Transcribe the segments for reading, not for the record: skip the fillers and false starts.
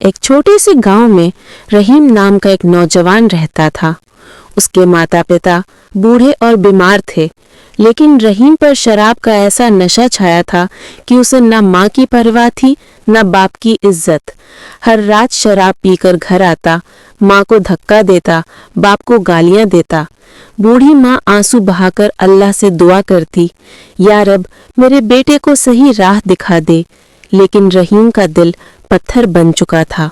एक छोटे से गांव में रहीम नाम का एक नौजवान रहता था। उसके माता पिता बूढ़े और बीमार थे, लेकिन रहीम पर शराब का ऐसा नशा छाया था कि उसे न माँ की परवाह थी न बाप की इज्जत। हर रात शराब पीकर घर आता, माँ को धक्का देता, बाप को गालियां देता। बूढ़ी माँ आंसू बहाकर अल्लाह से दुआ करती, या रब मेरे बेटे को सही राह दिखा दे। लेकिन रहीम का दिल पत्थर बन चुका था।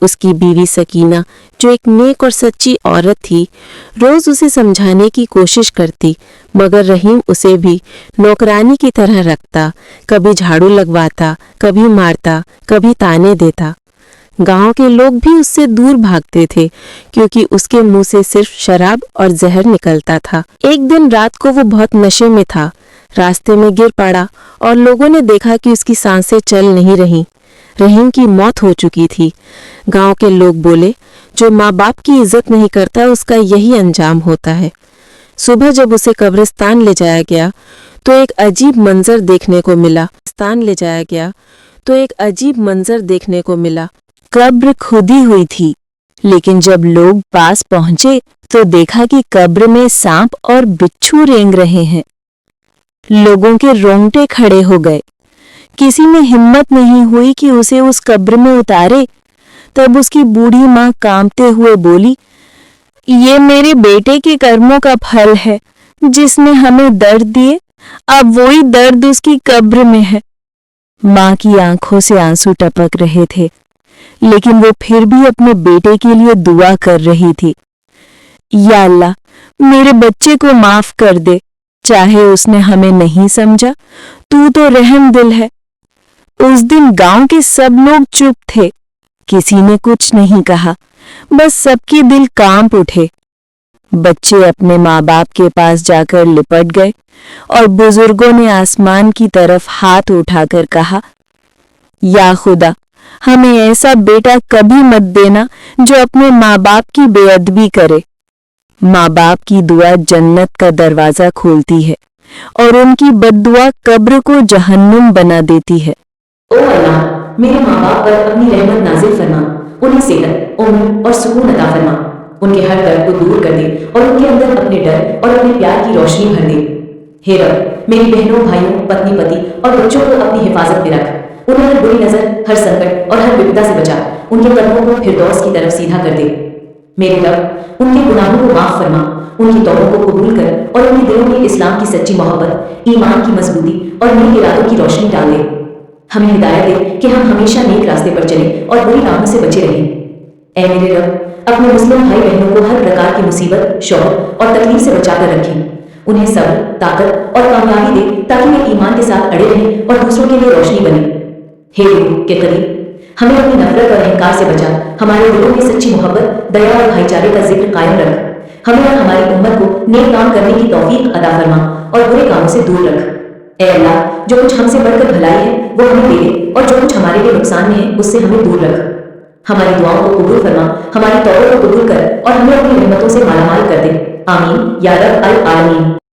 उसकी बीवी सकीना, जो एक नेक और सच्ची औरत थी, रोज उसे समझाने की कोशिश करती, मगर रहीम उसे भी नौकरानी की तरह रखता। कभी झाड़ू लगवाता, कभी मारता, कभी ताने देता। गांव के लोग भी उससे दूर भागते थे, क्योंकि उसके मुंह से सिर्फ शराब और जहर निकलता था। एक दिन रात को वो बहुत नशे में था। रास्ते में गिर पड़ा और लोगों ने देखा कि उसकी सांसें चल नहीं रहीं। रहीम की मौत हो चुकी थी। गांव के लोग बोले, जो माँ बाप की इज्जत नहीं करता उसका यही अंजाम होता है। सुबह जब उसे कब्रिस्तान ले जाया गया तो एक अजीब मंजर देखने को मिला। कब्र खुदी हुई थी, लेकिन जब लोग पास पहुंचे तो देखा कि कब्र में सांप और बिच्छू रेंग रहे हैं। लोगों के रोंगटे खड़े हो गए। किसी में हिम्मत नहीं हुई कि उसे उस कब्र में उतारे। तब उसकी बूढ़ी माँ कांपते हुए बोली, ये मेरे बेटे के कर्मों का फल है, जिसने हमें दर्द दिए, अब वही दर्द उसकी कब्र में है। माँ की आंखों से आंसू टपक रहे थे, लेकिन वो फिर भी अपने बेटे के लिए दुआ कर रही थी। या अल्लाह, मेरे बच्चे को माफ कर दे, चाहे उसने हमें नहीं समझा, तू तो रहम दिल है। उस दिन गांव के सब लोग चुप थे, किसी ने कुछ नहीं कहा, बस सबके दिल कांप उठे। बच्चे अपने माँ बाप के पास जाकर लिपट गए और बुजुर्गों ने आसमान की तरफ हाथ उठाकर कहा, या खुदा, हमें ऐसा बेटा कभी मत देना जो अपने माँ बाप की बेअदबी करे। माँ बाप की दुआ जन्नत का दरवाजा खोलती है और उनकी बद्दुआ कब्र को जहन्नुम बना देती है। ओ अल्लाह, मेरे माँ बाप पर अपनी रहमत नाजिल फरमा, उन्हें सेहत, उम्र और सुकून अता फरमा, उनके हर दर्द को दूर कर दे और उनके अंदर अपने डर और अपने प्यार की रोशनी भर दे। हे रब, मेरी बहनों, भाइयों, पत्नी, पति और बच्चों को अपनी हिफाजत में रख। उन्हें हर बुरी नजर, हर संकट और हर विपदा से बचा। उनके कदमों को फिरदौस की तरफ सीधा कर दे। मेरे रब, उनके गुनाहों को माफ फरमा, उनकी तौबों को कबूल कर और उनके दिलों में इस्लाम की सच्ची मोहब्बत, ईमान की मजबूती और नेक इरादों की रोशनी डाल दे। हमें हिदायत दे कि हम हमेशा नेक रास्ते पर चलें और बुरी राहों से बचे रहें। ऐ मेरे रब, अपने मुस्लिम भाई बहनों को हर प्रकार की मुसीबत, शौक और तकलीफ से बचाकर रखें। उन्हें सब्र, ताकत और कामयाबी दे, ताकि वे ईमान के साथ अड़े रहें और दूसरों के लिए रोशनी बने। हे रूह के करीब, हमें अपनी नफरत और अहंकार से बचा। हमारे दिलों में सच्ची मोहब्बत, दया और भाईचारे का जिक्र कायम रख। हमें और हमारी उम्मत को नेक काम करने की तौफीक अता फरमा और बुरे कामों से दूर रख। ऐ अल्लाह, जो कुछ हमसे बढ़कर भलाई है वो हमें दे दे और जो कुछ हमारे लिए नुकसान में है उससे हमें दूर रख। हमारी दुआओं को कबूल फरमा, हमारी तौबों को कबूल कर और हमें अपनी रहमतों से मालामाल कर दे। आमीन या रब अल आलमीन।